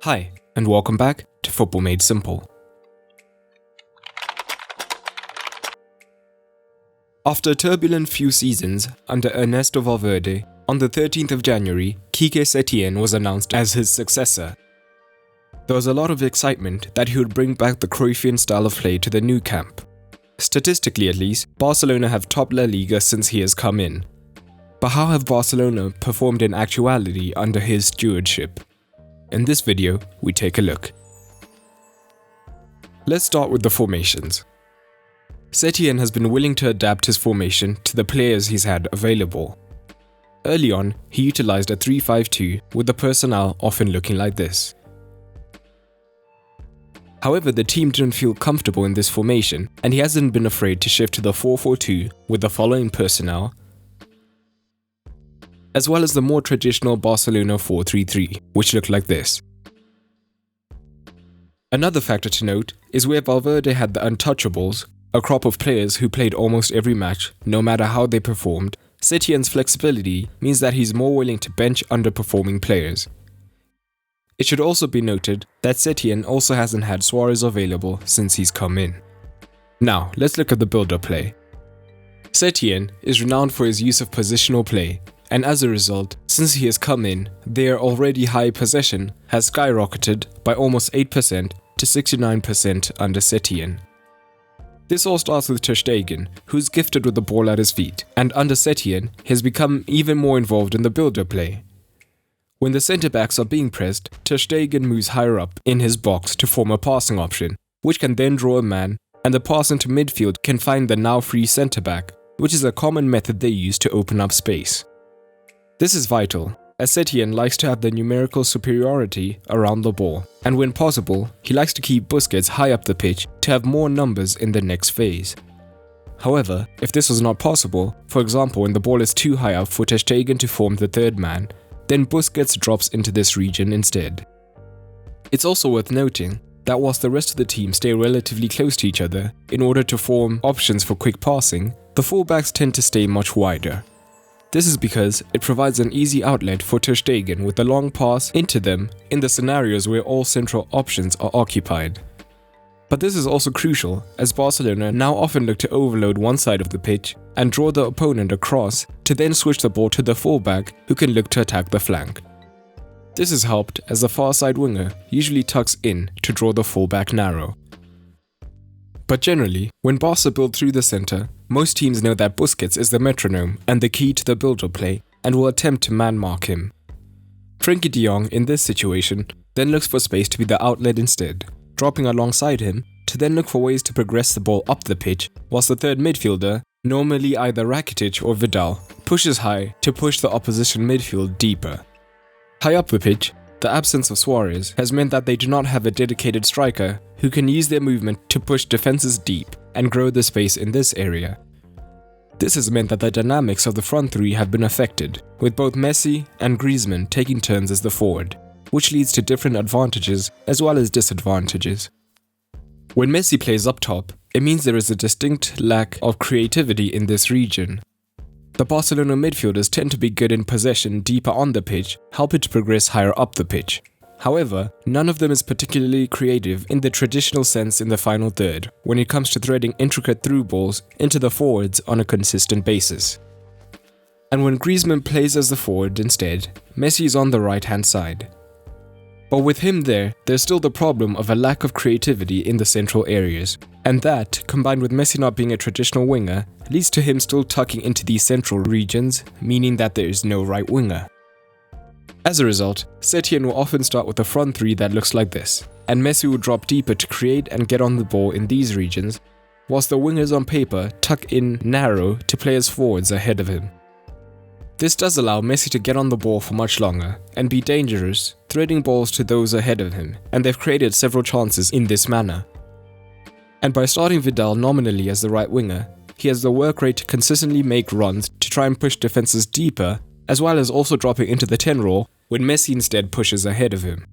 Hi, and welcome back to Football Made Simple. After a turbulent few seasons under Ernesto Valverde, on the 13th of January, Quique Setien was announced as his successor. There was a lot of excitement that he would bring back the Cruyffian style of play to the new camp. Statistically at least, Barcelona have topped La Liga since he has come in. But how have Barcelona performed in actuality under his stewardship? In this video, we take a look. Let's start with the formations. Setien has been willing to adapt his formation to the players he's had available. Early on, he utilized a 3-5-2 with the personnel often looking like this. However, the team didn't feel comfortable in this formation, and he hasn't been afraid to shift to the 4-4-2 with the following personnel, as well as the more traditional Barcelona 4-3-3, which looked like this. Another factor to note is where Valverde had the untouchables, a crop of players who played almost every match, no matter how they performed. Setien's flexibility means that he's more willing to bench underperforming players. It should also be noted that Setien also hasn't had Suarez available since he's come in. Now, let's look at the build-up play. Setien is renowned for his use of positional play, and as a result, since he has come in, their already high possession has skyrocketed by almost 8% to 69% under Setien. This all starts with Ter Stegen, who's gifted with the ball at his feet, and under Setien, he has become even more involved in the build-up play. When the centre-backs are being pressed, Ter Stegen moves higher up in his box to form a passing option, which can then draw a man, and the pass into midfield can find the now free centre-back, which is a common method they use to open up space. This is vital, as Setien likes to have the numerical superiority around the ball, and when possible, he likes to keep Busquets high up the pitch to have more numbers in the next phase. However, if this was not possible, for example when the ball is too high up for Ter Stegen to form the third man, then Busquets drops into this region instead. It's also worth noting that whilst the rest of the team stay relatively close to each other in order to form options for quick passing, the fullbacks tend to stay much wider. This is because it provides an easy outlet for Ter Stegen with a long pass into them in the scenarios where all central options are occupied. But this is also crucial, as Barcelona now often look to overload one side of the pitch and draw the opponent across to then switch the ball to the fullback who can look to attack the flank. This is helped as the far side winger usually tucks in to draw the fullback narrow. But generally, when Barca build through the centre, most teams know that Busquets is the metronome and the key to the build-up play and will attempt to man-mark him. Frenkie de Jong in this situation then looks for space to be the outlet instead, dropping alongside him to then look for ways to progress the ball up the pitch, whilst the third midfielder, normally either Rakitic or Vidal, pushes high to push the opposition midfield deeper. High up the pitch, the absence of Suarez has meant that they do not have a dedicated striker who can use their movement to push defenses deep and grow the space in this area. This has meant that the dynamics of the front three have been affected, with both Messi and Griezmann taking turns as the forward, which leads to different advantages as well as disadvantages. When Messi plays up top, it means there is a distinct lack of creativity in this region. The Barcelona midfielders tend to be good in possession deeper on the pitch, helping to progress higher up the pitch. However, none of them is particularly creative in the traditional sense in the final third, when it comes to threading intricate through balls into the forwards on a consistent basis. And when Griezmann plays as the forward instead, Messi is on the right-hand side. But with him there's still the problem of a lack of creativity in the central areas, and that, combined with Messi not being a traditional winger, leads to him still tucking into these central regions, meaning that there is no right winger. As a result, Setien will often start with a front three that looks like this, and Messi will drop deeper to create and get on the ball in these regions, whilst the wingers on paper tuck in narrow to play as forwards ahead of him. This does allow Messi to get on the ball for much longer and be dangerous, threading balls to those ahead of him, and they've created several chances in this manner. And by starting Vidal nominally as the right winger, he has the work rate to consistently make runs to try and push defenses deeper, as well as also dropping into the 10 role when Messi instead pushes ahead of him.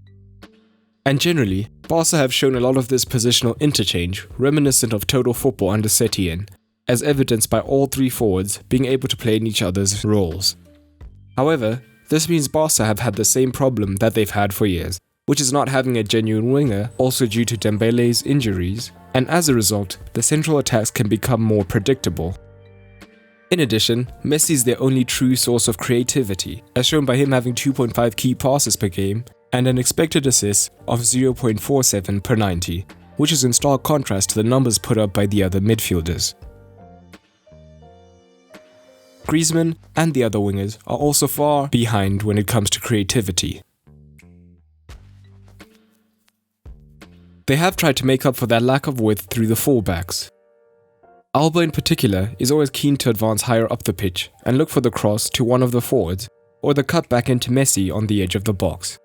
And generally, Barca have shown a lot of this positional interchange reminiscent of total football under Setien, as evidenced by all three forwards being able to play in each other's roles. However, this means Barca have had the same problem that they've had for years, which is not having a genuine winger, also due to Dembele's injuries, and as a result, the central attacks can become more predictable. In addition, Messi is their only true source of creativity, as shown by him having 2.5 key passes per game and an expected assist of 0.47 per 90, which is in stark contrast to the numbers put up by the other midfielders. Griezmann and the other wingers are also far behind when it comes to creativity. They have tried to make up for that lack of width through the fullbacks. Alba in particular is always keen to advance higher up the pitch and look for the cross to one of the forwards or the cut back into Messi on the edge of the box.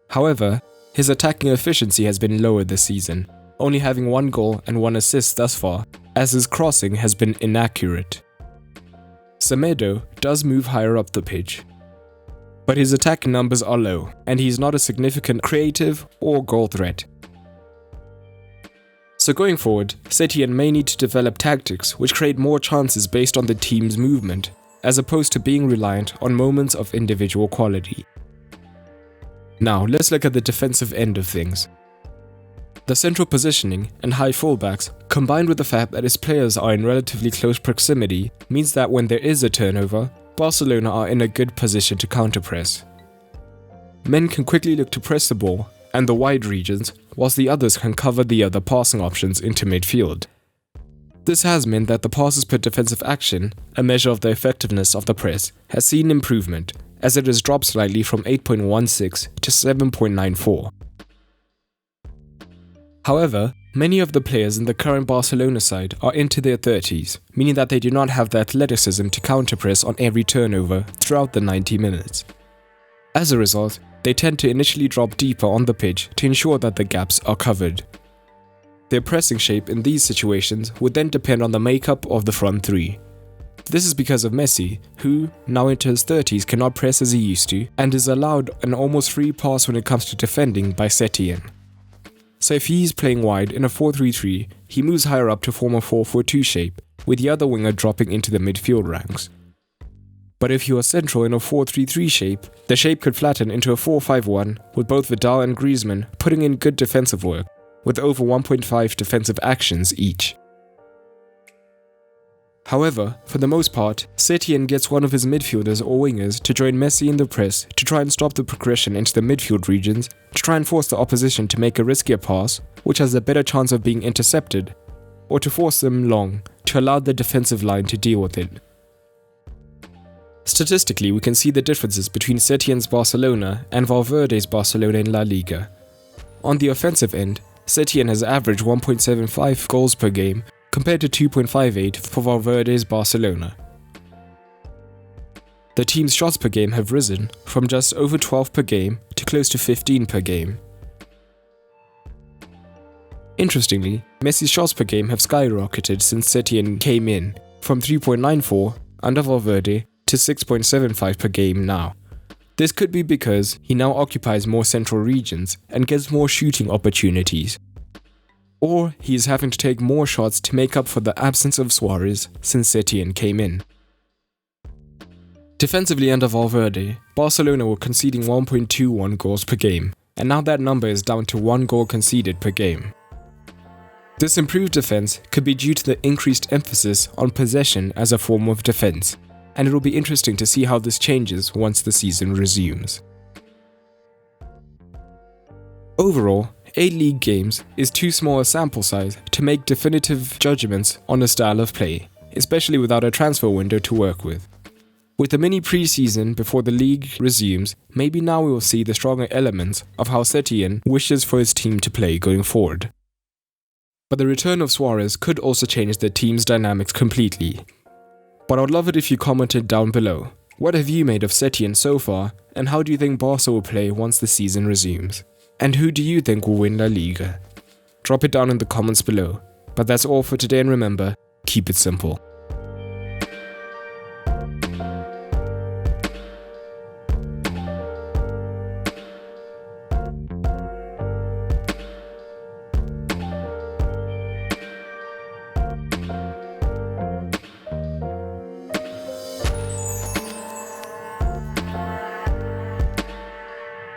However, his attacking efficiency has been lower this season, only having 1 goal and 1 assist thus far, as his crossing has been inaccurate. Semedo does move higher up the pitch, but his attacking numbers are low, and he is not a significant creative or goal threat. So going forward, Setien may need to develop tactics which create more chances based on the team's movement, as opposed to being reliant on moments of individual quality. Now, let's look at the defensive end of things. The central positioning and high fullbacks, combined with the fact that his players are in relatively close proximity, means that when there is a turnover, Barcelona are in a good position to counterpress. Men can quickly look to press the ball and the wide regions, whilst the others can cover the other passing options into midfield. This has meant that the passes per defensive action, a measure of the effectiveness of the press, has seen improvement, as it has dropped slightly from 8.16 to 7.94. However, many of the players in the current Barcelona side are into their 30s, meaning that they do not have the athleticism to counterpress on every turnover throughout the 90 minutes. As a result, they tend to initially drop deeper on the pitch to ensure that the gaps are covered. Their pressing shape in these situations would then depend on the makeup of the front three. This is because of Messi, who, now into his 30s, cannot press as he used to, and is allowed an almost free pass when it comes to defending by Setien. So if he is playing wide in a 4-3-3, he moves higher up to form a 4-4-2 shape, with the other winger dropping into the midfield ranks. But if he was central in a 4-3-3 shape, the shape could flatten into a 4-5-1, with both Vidal and Griezmann putting in good defensive work, with over 1.5 defensive actions each. However, for the most part, Setien gets one of his midfielders or wingers to join Messi in the press to try and stop the progression into the midfield regions, to try and force the opposition to make a riskier pass, which has a better chance of being intercepted, or to force them long, to allow the defensive line to deal with it. Statistically, we can see the differences between Setien's Barcelona and Valverde's Barcelona in La Liga. On the offensive end, Setien has averaged 1.75 goals per game, compared to 2.58 for Valverde's Barcelona. The team's shots per game have risen from just over 12 per game to close to 15 per game. Interestingly, Messi's shots per game have skyrocketed since Setien came in, from 3.94 under Valverde to 6.75 per game now. This could be because he now occupies more central regions and gets more shooting opportunities. Or he is having to take more shots to make up for the absence of Suarez since Setien came in. Defensively under Valverde, Barcelona were conceding 1.21 goals per game, and now that number is down to 1 goal conceded per game. This improved defense could be due to the increased emphasis on possession as a form of defense, and it will be interesting to see how this changes once the season resumes. Overall, 8 league games is too small a sample size to make definitive judgments on a style of play, especially without a transfer window to work with. With a mini pre-season before the league resumes, maybe now we will see the stronger elements of how Setien wishes for his team to play going forward. But the return of Suarez could also change the team's dynamics completely. But I would love it if you commented down below. What have you made of Setien so far, and how do you think Barca will play once the season resumes? And who do you think will win La Liga? Drop it down in the comments below. But that's all for today, and remember, keep it simple.